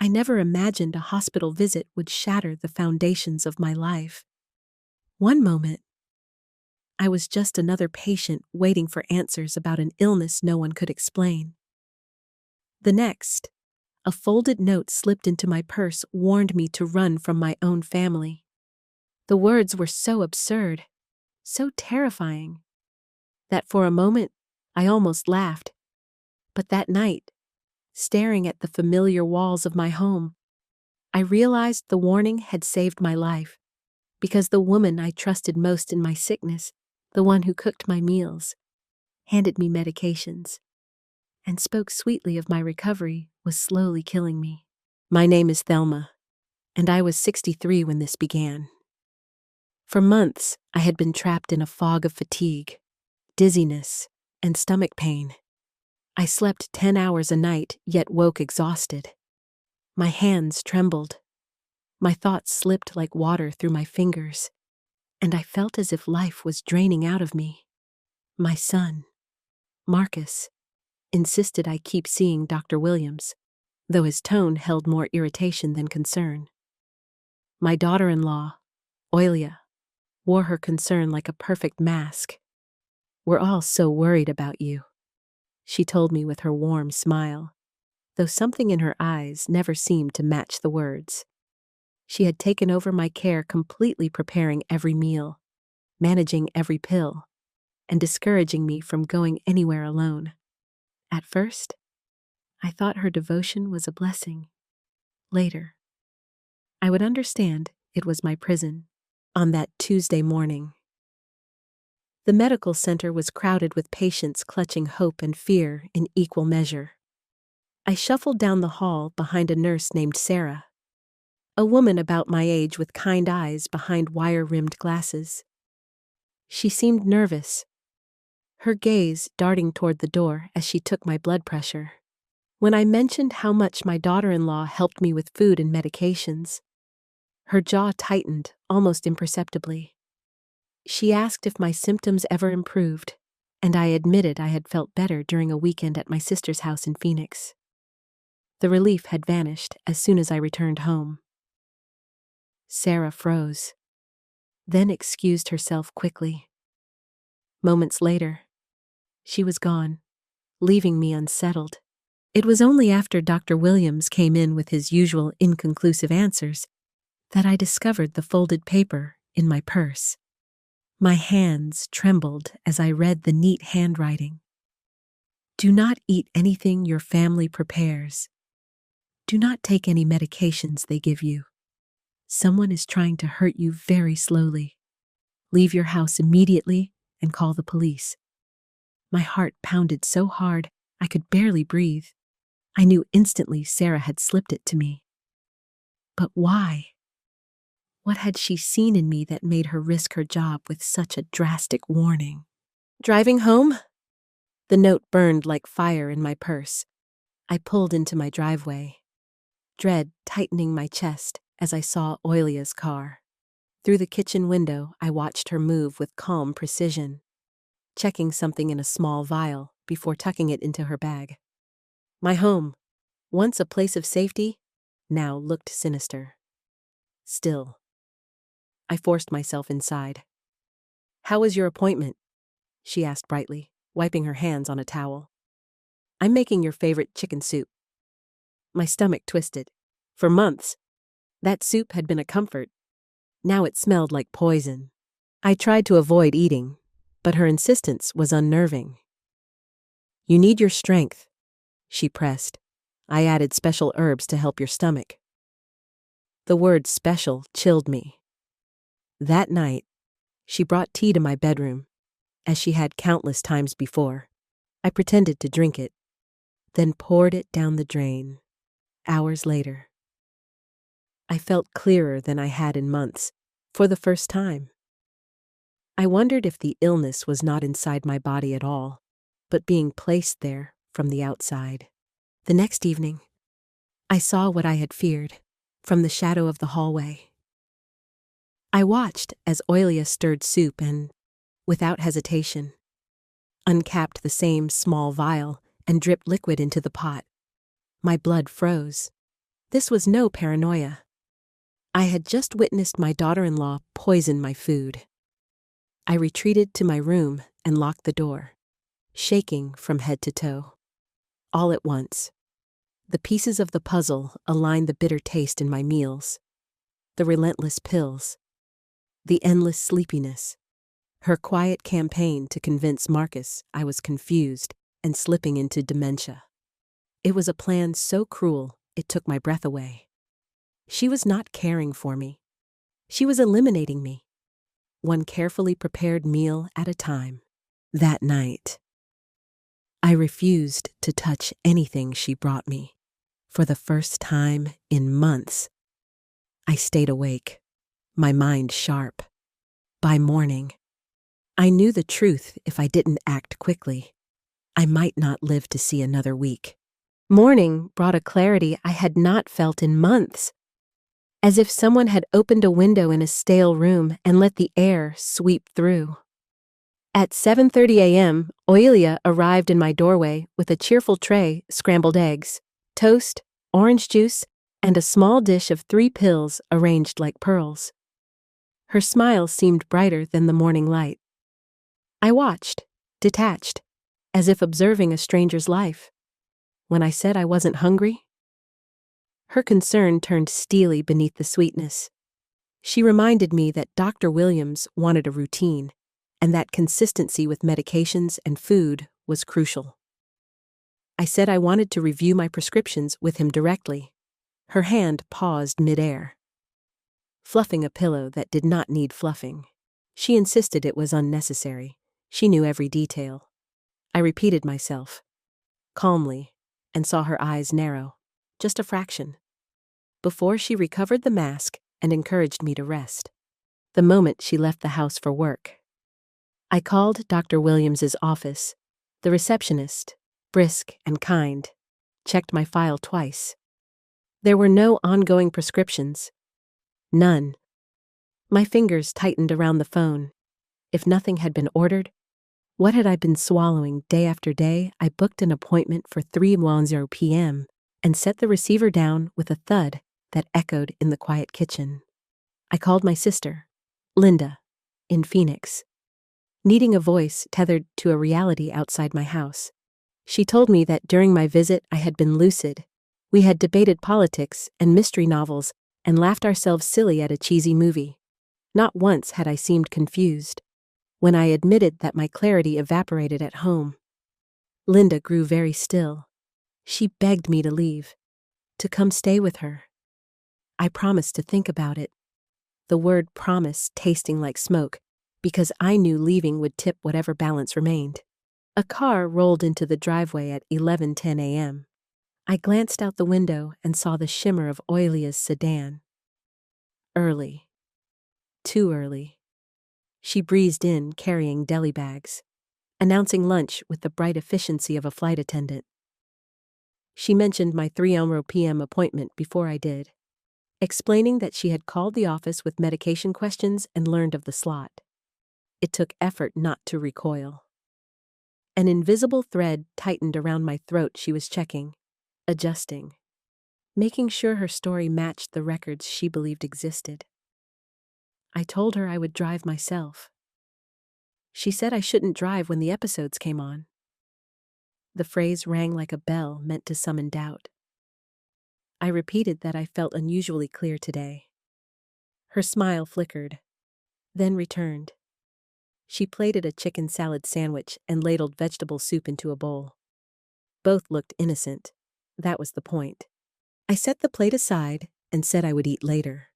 I never imagined a hospital visit would shatter the foundations of my life. One moment, I was just another patient waiting for answers about an illness no one could explain. The next, a folded note slipped into my purse warned me to run from my own family. The words were so absurd, so terrifying, that for a moment I almost laughed. But that night, staring at the familiar walls of my home, I realized the warning had saved my life, because the woman I trusted most in my sickness, the one who cooked my meals, handed me medications, and spoke sweetly of my recovery, was slowly killing me. My name is Thelma, and I was 63 when this began. For months, I had been trapped in a fog of fatigue, dizziness, and stomach pain. I slept 10 hours a night, yet woke exhausted. My hands trembled. My thoughts slipped like water through my fingers, and I felt as if life was draining out of me. My son, Marcus, insisted I keep seeing Dr. Williams, though his tone held more irritation than concern. My daughter-in-law, Oilia, wore her concern like a perfect mask. "We're all so worried about you," she told me with her warm smile, though something in her eyes never seemed to match the words. She had taken over my care, completely preparing every meal, managing every pill, and discouraging me from going anywhere alone. At first, I thought her devotion was a blessing. Later, I would understand it was my prison. On that Tuesday morning, the medical center was crowded with patients clutching hope and fear in equal measure. I shuffled down the hall behind a nurse named Sarah, a woman about my age with kind eyes behind wire-rimmed glasses. She seemed nervous, her gaze darting toward the door as she took my blood pressure. When I mentioned how much my daughter-in-law helped me with food and medications, her jaw tightened almost imperceptibly. She asked if my symptoms ever improved, and I admitted I had felt better during a weekend at my sister's house in Phoenix. The relief had vanished as soon as I returned home. Sarah froze, then excused herself quickly. Moments later, she was gone, leaving me unsettled. It was only after Dr. Williams came in with his usual inconclusive answers that I discovered the folded paper in my purse. My hands trembled as I read the neat handwriting. "Do not eat anything your family prepares. Do not take any medications they give you. Someone is trying to hurt you very slowly. Leave your house immediately and call the police." My heart pounded so hard I could barely breathe. I knew instantly Sarah had slipped it to me. But why? What had she seen in me that made her risk her job with such a drastic warning? Driving home? The note burned like fire in my purse. I pulled into my driveway, dread tightening my chest as I saw Oilia's car. Through the kitchen window, I watched her move with calm precision, checking something in a small vial before tucking it into her bag. My home, once a place of safety, now looked sinister. Still, I forced myself inside. "How was your appointment?" she asked brightly, wiping her hands on a towel. "I'm making your favorite chicken soup." My stomach twisted. For months, that soup had been a comfort. Now it smelled like poison. I tried to avoid eating, but her insistence was unnerving. "You need your strength," she pressed. "I added special herbs to help your stomach." The word special chilled me. That night, she brought tea to my bedroom, as she had countless times before. I pretended to drink it, then poured it down the drain. Hours later, I felt clearer than I had in months, for the first time. I wondered if the illness was not inside my body at all, but being placed there from the outside. The next evening, I saw what I had feared from the shadow of the hallway. I watched as Oilia stirred soup and, without hesitation, uncapped the same small vial and dripped liquid into the pot. My blood froze. This was no paranoia. I had just witnessed my daughter-in-law poison my food. I retreated to my room and locked the door, shaking from head to toe. All at once, the pieces of the puzzle aligned: the bitter taste in my meals, the relentless pills, the endless sleepiness, her quiet campaign to convince Marcus I was confused and slipping into dementia. It was a plan so cruel it took my breath away. She was not caring for me. She was eliminating me, one carefully prepared meal at a time. That night, I refused to touch anything she brought me. For the first time in months, I stayed awake, my mind sharp. By morning, I knew the truth. If I didn't act quickly, I might not live to see another week. Morning brought a clarity I had not felt in months, as if someone had opened a window in a stale room and let the air sweep through. At 7:30 a.m., Oilia arrived in my doorway with a cheerful tray: scrambled eggs, toast, orange juice, and a small dish of 3 pills arranged like pearls. Her smile seemed brighter than the morning light. I watched, detached, as if observing a stranger's life. When I said I wasn't hungry, her concern turned steely beneath the sweetness. She reminded me that Dr. Williams wanted a routine, and that consistency with medications and food was crucial. I said I wanted to review my prescriptions with him directly. Her hand paused midair, fluffing a pillow that did not need fluffing. She insisted it was unnecessary. She knew every detail. I repeated myself, calmly, and saw her eyes narrow, just a fraction, before she recovered the mask and encouraged me to rest. The moment she left the house for work, I called Dr. Williams's office. The receptionist, brisk and kind, checked my file twice. There were no ongoing prescriptions. None. My fingers tightened around the phone. If nothing had been ordered, what had I been swallowing day after day? I booked an appointment for 3:10 p.m. and set the receiver down with a thud that echoed in the quiet kitchen. I called my sister, Linda, in Phoenix, needing a voice tethered to a reality outside my house. She told me that during my visit I had been lucid. We had debated politics and mystery novels and laughed ourselves silly at a cheesy movie. Not once had I seemed confused. When I admitted that my clarity evaporated at home, Linda grew very still. She begged me to leave, to come stay with her. I promised to think about it, the word promise tasting like smoke, because I knew leaving would tip whatever balance remained. A car rolled into the driveway at 11:10 a.m. I glanced out the window and saw the shimmer of Oilia's sedan. Early. Too early. She breezed in carrying deli bags, announcing lunch with the bright efficiency of a flight attendant. She mentioned my 3:00 p.m. appointment before I did, explaining that she had called the office with medication questions and learned of the slot. It took effort not to recoil. An invisible thread tightened around my throat. She was checking, adjusting, making sure her story matched the records she believed existed. I told her I would drive myself. She said I shouldn't drive when the episodes came on. The phrase rang like a bell meant to summon doubt. I repeated that I felt unusually clear today. Her smile flickered, then returned. She plated a chicken salad sandwich and ladled vegetable soup into a bowl. Both looked innocent. That was the point. I set the plate aside and said I would eat later.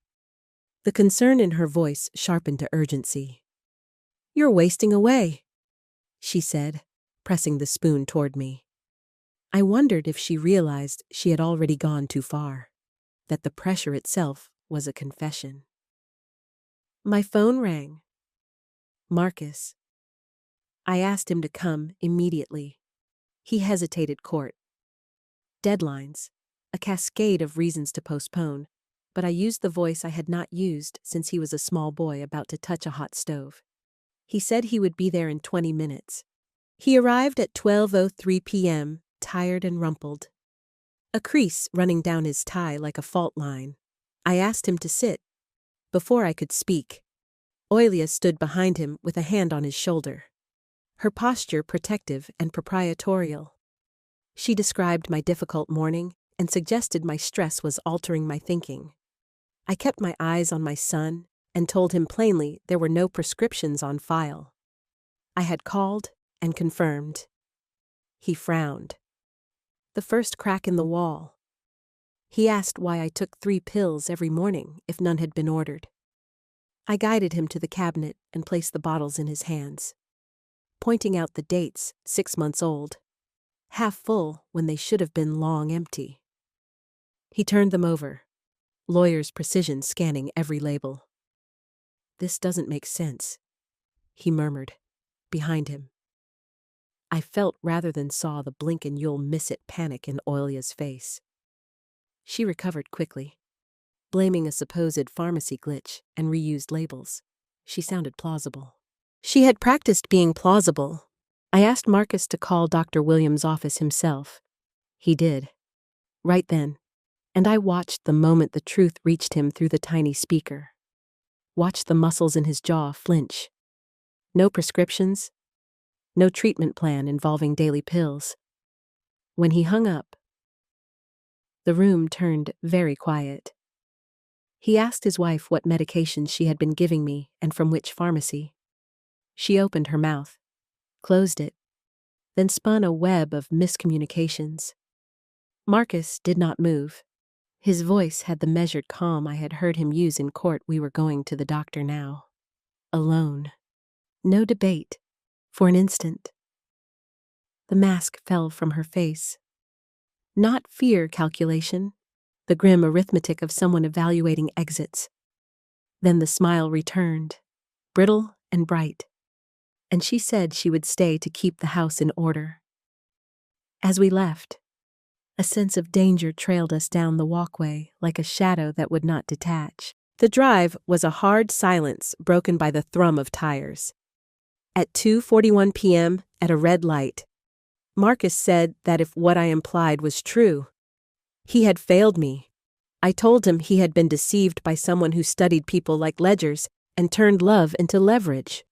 The concern in her voice sharpened to urgency. "You're wasting away," she said, pressing the spoon toward me. I wondered if she realized she had already gone too far, that the pressure itself was a confession. My phone rang. Marcus. I asked him to come immediately. He hesitated. Court, deadlines, a cascade of reasons to postpone, but I used the voice I had not used since he was a small boy about to touch a hot stove. He said he would be there in 20 minutes. He arrived at 12:03 p.m., tired and rumpled. a crease running down his tie like a fault line. I asked him to sit. Before I could speak, Oilia stood behind him with a hand on his shoulder, her posture protective and proprietorial. She described my difficult morning and suggested my stress was altering my thinking. I kept my eyes on my son and told him plainly there were no prescriptions on file. I had called and confirmed. He frowned. The first crack in the wall. He asked why I took 3 pills every morning if none had been ordered. I guided him to the cabinet and placed the bottles in his hands, pointing out the dates, 6 months old, half full when they should have been long empty. He turned them over, lawyer's precision scanning every label. "This doesn't make sense," he murmured, behind him. I felt rather than saw the blink and you'll miss it panic in Oilia's face. She recovered quickly, blaming a supposed pharmacy glitch and reused labels. She sounded plausible. She had practiced being plausible. I asked Marcus to call Dr. Williams' office himself. He did, right then, and I watched the moment the truth reached him through the tiny speaker. Watched the muscles in his jaw flinch. No prescriptions, no treatment plan involving daily pills. When he hung up, the room turned very quiet. He asked his wife what medications she had been giving me and from which pharmacy. She opened her mouth, closed it, then spun a web of miscommunications. Marcus did not move. His voice had the measured calm I had heard him use in court. We were going to the doctor now. Alone. No debate. For an instant, the mask fell from her face. Not fear calculation, the grim arithmetic of someone evaluating exits. Then the smile returned, brittle and bright, and she said she would stay to keep the house in order. As we left, a sense of danger trailed us down the walkway like a shadow that would not detach. The drive was a hard silence broken by the thrum of tires. At 2:41 p.m., at a red light, Marcus said that if what I implied was true, he had failed me. I told him he had been deceived by someone who studied people like ledgers and turned love into leverage.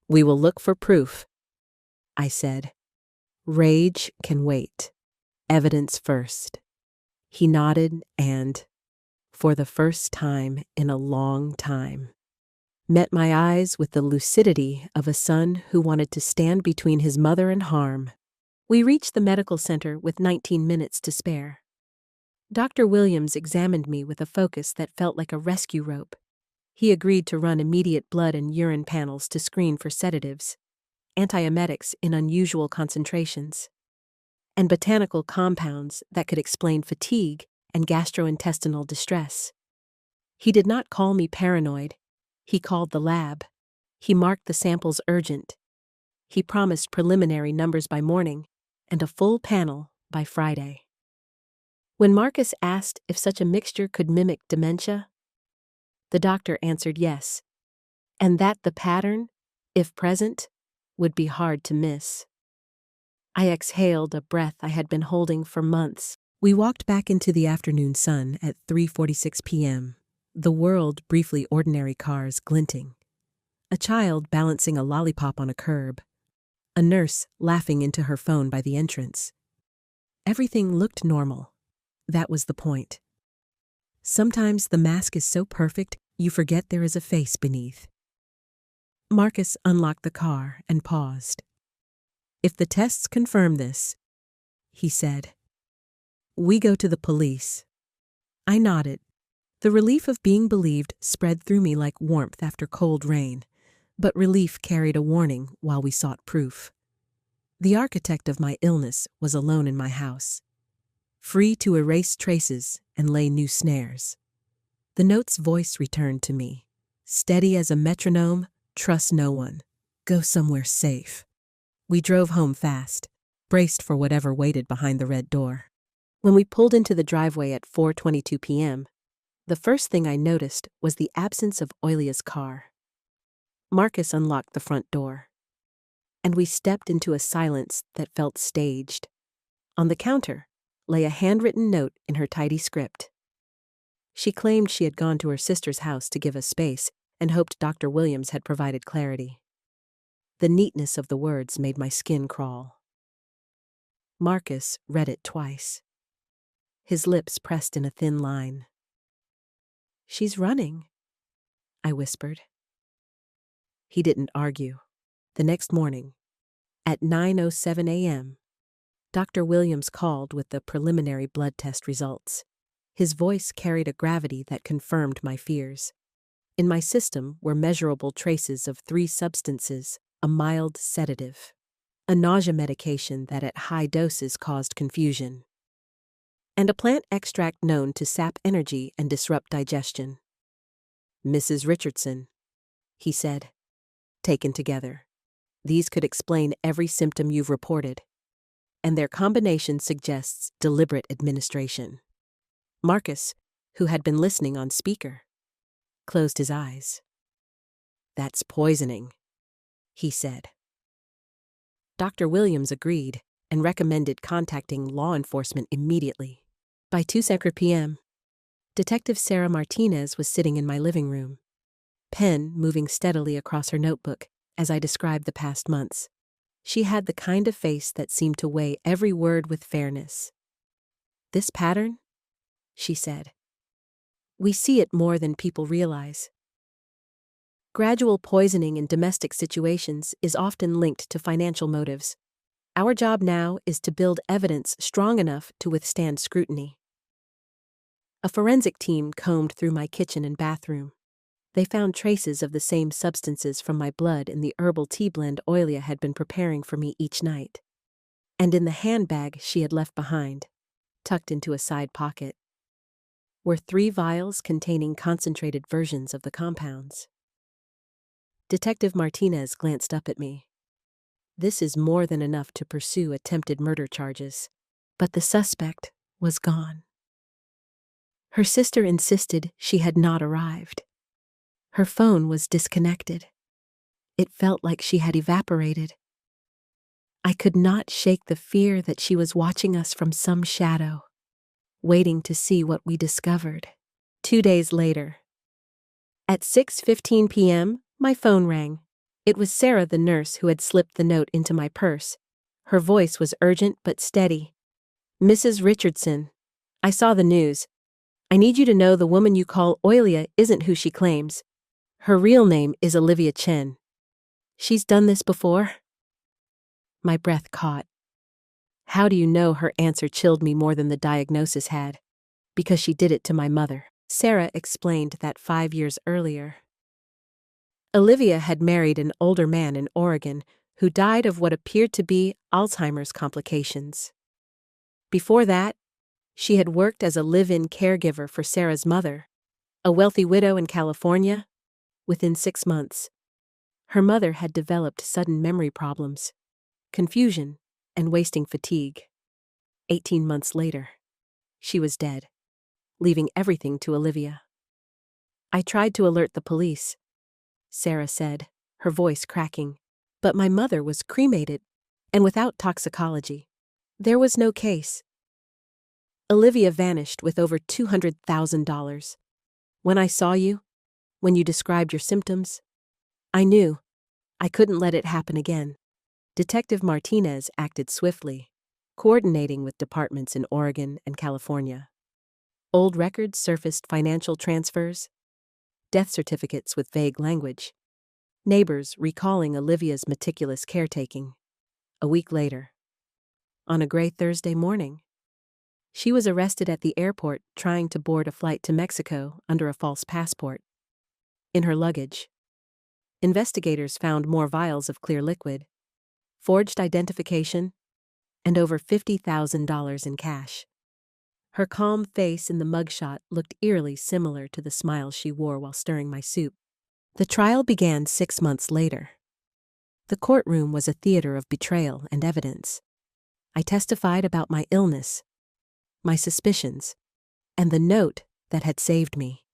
"We will look for proof," I said. "Rage can wait. Evidence first." He nodded and, for the first time in a long time, met my eyes with the lucidity of a son who wanted to stand between his mother and harm. We reached the medical center with 19 minutes to spare. Dr. Williams examined me with a focus that felt like a rescue rope. He agreed to run immediate blood and urine panels to screen for sedatives, antiemetics in unusual concentrations, and botanical compounds that could explain fatigue and gastrointestinal distress. He did not call me paranoid. He called the lab. He marked the samples urgent. He promised preliminary numbers by morning and a full panel by Friday. When Marcus asked if such a mixture could mimic dementia, the doctor answered yes, and that the pattern, if present, would be hard to miss. I exhaled a breath I had been holding for months. We walked back into the afternoon sun at 3:46 p.m., the world briefly ordinary cars glinting, a child balancing a lollipop on a curb, a nurse laughing into her phone by the entrance. Everything looked normal. That was the point. Sometimes the mask is so perfect you forget there is a face beneath. Marcus unlocked the car and paused. "If the tests confirm this," he said, "we go to the police." I nodded. The relief of being believed spread through me like warmth after cold rain, but relief carried a warning while we sought proof. The architect of my illness was alone in my house, free to erase traces and lay new snares. The note's voice returned to me, steady as a metronome. "Trust no one. Go somewhere safe." We drove home fast, braced for whatever waited behind the red door. When we pulled into the driveway at 4:22 p.m., the first thing I noticed was the absence of Oilia's car. Marcus unlocked the front door, and we stepped into a silence that felt staged. On the counter, lay a handwritten note in her tidy script. She claimed she had gone to her sister's house to give us space and hoped Dr. Williams had provided clarity. The neatness of the words made my skin crawl. Marcus read it twice. His lips pressed in a thin line. "She's running," I whispered. He didn't argue. The next morning, at 9:07 a.m., Dr. Williams called with the preliminary blood test results. His voice carried a gravity that confirmed my fears. In my system were measurable traces of 3 substances: a mild sedative, a nausea medication that at high doses caused confusion, and a plant extract known to sap energy and disrupt digestion. "Mrs. Richardson," he said. "Taken together, these could explain every symptom you've reported, and their combination suggests deliberate administration." Marcus, who had been listening on speaker, closed his eyes. "That's poisoning," he said. Dr. Williams agreed and recommended contacting law enforcement immediately. By 2:00 p.m., Detective Sarah Martinez was sitting in my living room, pen moving steadily across her notebook as I described the past months. She had the kind of face that seemed to weigh every word with fairness. "This pattern," she said, "we see it more than people realize. Gradual poisoning in domestic situations is often linked to financial motives. Our job now is to build evidence strong enough to withstand scrutiny." A forensic team combed through my kitchen and bathroom. They found traces of the same substances from my blood in the herbal tea blend Oilia had been preparing for me each night, and in the handbag she had left behind, tucked into a side pocket, were 3 vials containing concentrated versions of the compounds. Detective Martinez glanced up at me. "This is more than enough to pursue attempted murder charges." But the suspect was gone. Her sister insisted she had not arrived. Her phone was disconnected. It felt like she had evaporated. I could not shake the fear that she was watching us from some shadow, waiting to see what we discovered. 2 days later, at 6:15 p.m., my phone rang. It was Sarah, the nurse, who had slipped the note into my purse. Her voice was urgent but steady. "Mrs. Richardson, I saw the news. I need you to know the woman you call Oilia isn't who she claims. Her real name is Olivia Chen. She's done this before?" My breath caught. "How do you know?" Her answer chilled me more than the diagnosis had. "Because she did it to my mother." Sarah explained that 5 years earlier, Olivia had married an older man in Oregon who died of what appeared to be Alzheimer's complications. Before that, she had worked as a live-in caregiver for Sarah's mother, a wealthy widow in California. Within 6 months, her mother had developed sudden memory problems, confusion, and wasting fatigue. 18 months later, she was dead, leaving everything to Olivia. "I tried to alert the police," Sarah said, her voice cracking, "but my mother was cremated, and without toxicology, there was no case. Olivia vanished with over $200,000. When I saw you, when you described your symptoms, I knew I couldn't let it happen again." Detective Martinez acted swiftly, coordinating with departments in Oregon and California. Old records surfaced: financial transfers, death certificates with vague language, neighbors recalling Olivia's meticulous caretaking. A week later, on a gray Thursday morning, she was arrested at the airport trying to board a flight to Mexico under a false passport. In her luggage, investigators found more vials of clear liquid, forged identification, and over $50,000 in cash. Her calm face in the mugshot looked eerily similar to the smile she wore while stirring my soup. The trial began 6 months later. The courtroom was a theater of betrayal and evidence. I testified about my illness, my suspicions, and the note that had saved me.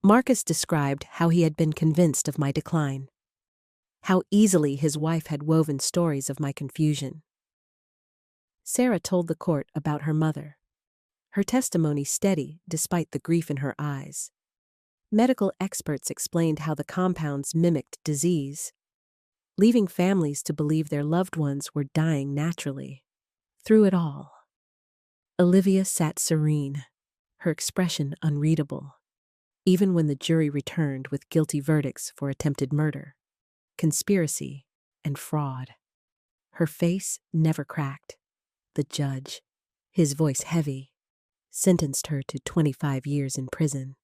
Marcus described how he had been convinced of my decline, how easily his wife had woven stories of my confusion. Sarah told the court about her mother, her testimony steady despite the grief in her eyes. Medical experts explained how the compounds mimicked disease, leaving families to believe their loved ones were dying naturally. Through it all, Olivia sat serene, her expression unreadable, even when the jury returned with guilty verdicts for attempted murder, conspiracy, and fraud. Her face never cracked. The judge, his voice heavy, sentenced her to 25 years in prison,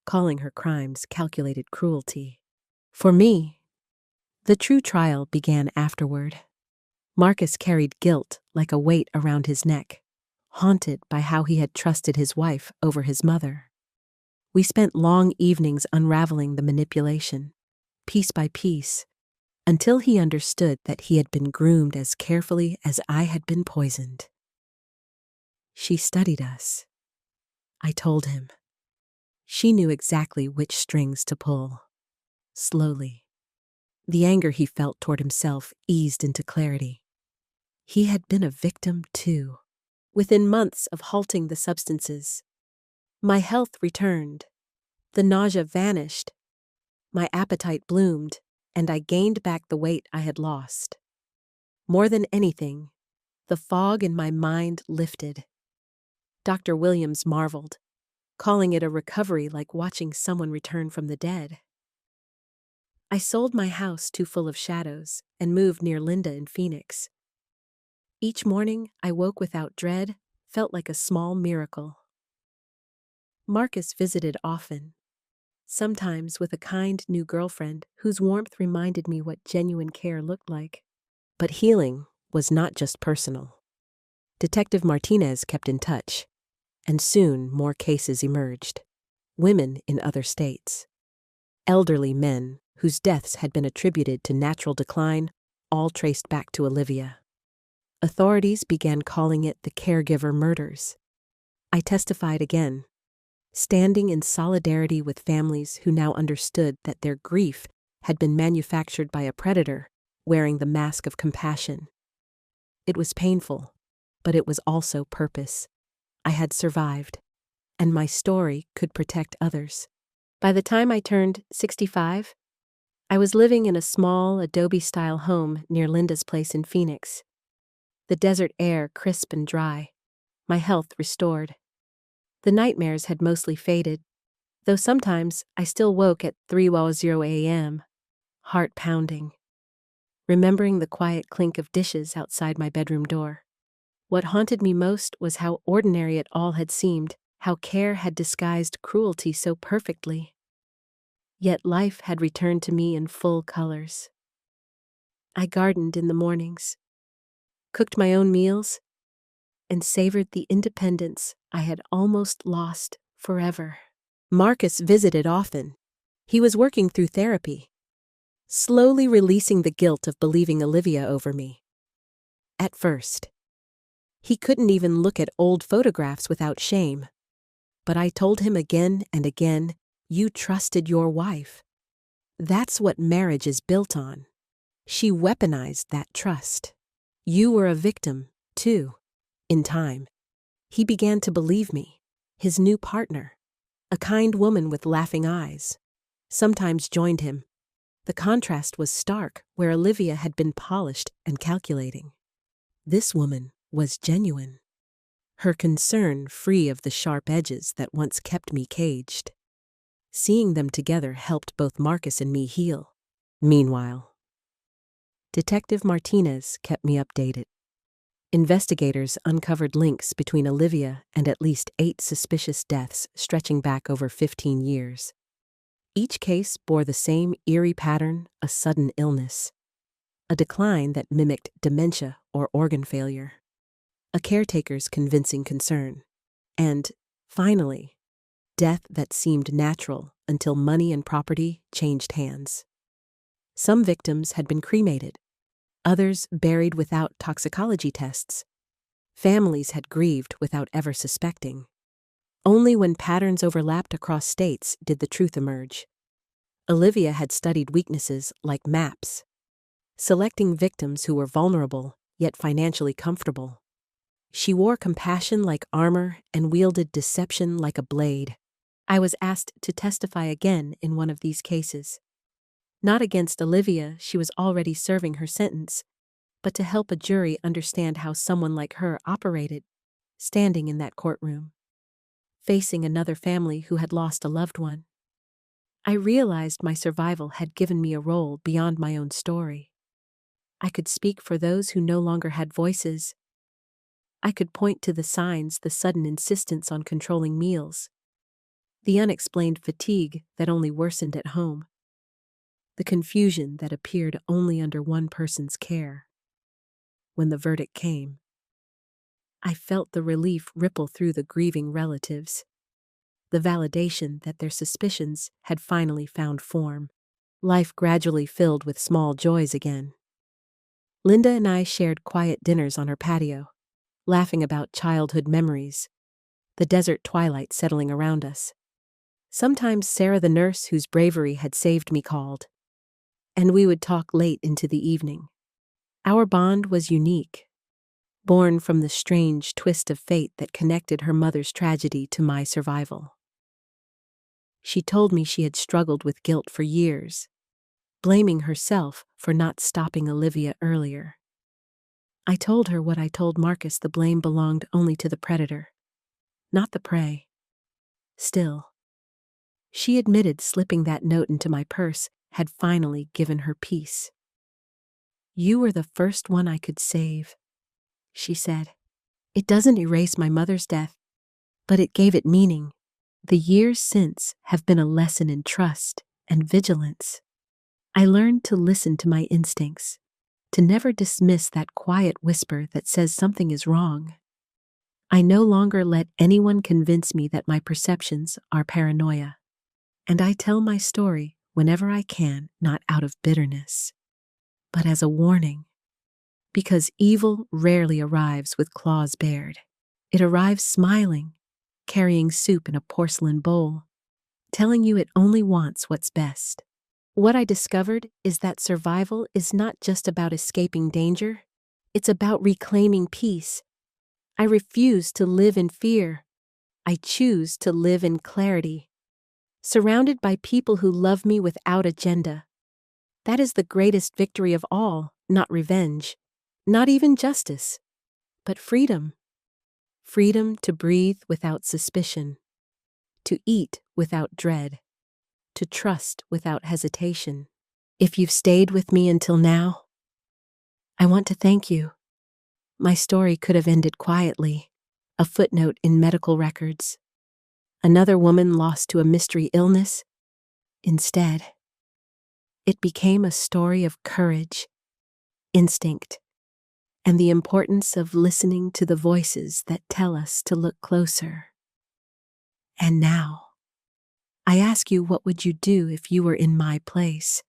calling her crimes calculated cruelty. For me, the true trial began afterward. Marcus carried guilt like a weight around his neck, haunted by how he had trusted his wife over his mother. We spent long evenings unraveling the manipulation, piece by piece, until he understood that he had been groomed as carefully as I had been poisoned. She studied us, I told him. She knew exactly which strings to pull. Slowly, the anger he felt toward himself eased into clarity. He had been a victim too. Within months of halting the substances, my health returned. The nausea vanished. My appetite bloomed, and I gained back the weight I had lost. More than anything, the fog in my mind lifted. Dr. Williams marveled, calling it a recovery like watching someone return from the dead. I sold my house too full of shadows and moved near Linda in Phoenix. Each morning I woke without dread, felt like a small miracle. Marcus visited often, sometimes with a kind new girlfriend whose warmth reminded me what genuine care looked like. But healing was not just personal. Detective Martinez kept in touch, and soon more cases emerged. Women in other states. Elderly men whose deaths had been attributed to natural decline, all traced back to Olivia. Authorities began calling it the caregiver murders. I testified again, standing in solidarity with families who now understood that their grief had been manufactured by a predator wearing the mask of compassion. It was painful, but it was also purpose. I had survived, and my story could protect others. By the time I turned 65, I was living in a small adobe-style home near Linda's place in Phoenix. The desert air crisp and dry, my health restored. The nightmares had mostly faded, though sometimes I still woke at 3:00 a.m., heart pounding, remembering the quiet clink of dishes outside my bedroom door. What haunted me most was how ordinary it all had seemed, how care had disguised cruelty so perfectly. Yet life had returned to me in full colors. I gardened in the mornings, cooked my own meals, and savored the independence I had almost lost forever. Marcus visited often. He was working through therapy, slowly releasing the guilt of believing Olivia over me. At first, he couldn't even look at old photographs without shame. But I told him again and again, you trusted your wife. That's what marriage is built on. She weaponized that trust. You were a victim, too. In time, he began to believe me, his new partner, a kind woman with laughing eyes, sometimes joined him. The contrast was stark where Olivia had been polished and calculating. This woman was genuine, her concern free of the sharp edges that once kept me caged. Seeing them together helped both Marcus and me heal. Meanwhile, Detective Martinez kept me updated. Investigators uncovered links between Olivia and at least 8 suspicious deaths stretching back over 15 years. Each case bore the same eerie pattern, a sudden illness, a decline that mimicked dementia or organ failure, a caretaker's convincing concern, and, finally, death that seemed natural until money and property changed hands. Some victims had been cremated, others buried without toxicology tests. Families had grieved without ever suspecting. Only when patterns overlapped across states did the truth emerge. Olivia had studied weaknesses like maps, selecting victims who were vulnerable yet financially comfortable. She wore compassion like armor and wielded deception like a blade. I was asked to testify again in one of these cases. Not against Olivia, she was already serving her sentence, but to help a jury understand how someone like her operated, standing in that courtroom, facing another family who had lost a loved one. I realized my survival had given me a role beyond my own story. I could speak for those who no longer had voices. I could point to the signs, the sudden insistence on controlling meals, the unexplained fatigue that only worsened at home, the confusion that appeared only under one person's care. When the verdict came, I felt the relief ripple through the grieving relatives, the validation that their suspicions had finally found form. Life gradually filled with small joys again. Linda and I shared quiet dinners on her patio, laughing about childhood memories, the desert twilight settling around us. Sometimes Sarah, the nurse whose bravery had saved me, called, and we would talk late into the evening. Our bond was unique, born from the strange twist of fate that connected her mother's tragedy to my survival. She told me she had struggled with guilt for years, blaming herself for not stopping Olivia earlier. I told her what I told Marcus: the blame belonged only to the predator, not the prey. Still, she admitted slipping that note into my purse had finally given her peace. "You were the first one I could save," she said. "It doesn't erase my mother's death, but it gave it meaning. The years since have been a lesson in trust and vigilance. I learned to listen to my instincts, to never dismiss that quiet whisper that says something is wrong. I no longer let anyone convince me that my perceptions are paranoia. And I tell my story whenever I can, not out of bitterness, but as a warning. Because evil rarely arrives with claws bared. It arrives smiling, carrying soup in a porcelain bowl, telling you it only wants what's best. What I discovered is that survival is not just about escaping danger, it's about reclaiming peace. I refuse to live in fear. I choose to live in clarity, surrounded by people who love me without agenda. That is the greatest victory of all, not revenge, not even justice, but freedom. Freedom to breathe without suspicion, to eat without dread, to trust without hesitation. If you've stayed with me until now, I want to thank you. My story could have ended quietly, a footnote in medical records. Another woman lost to a mystery illness. Instead, it became a story of courage, instinct, and the importance of listening to the voices that tell us to look closer. And now, I ask you, what would you do if you were in my place?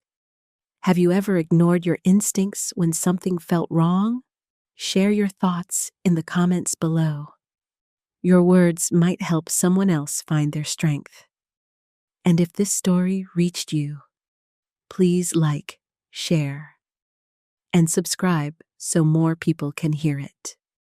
Have you ever ignored your instincts when something felt wrong? Share your thoughts in the comments below. Your words might help someone else find their strength. And if this story reached you, please like, share, and subscribe so more people can hear it.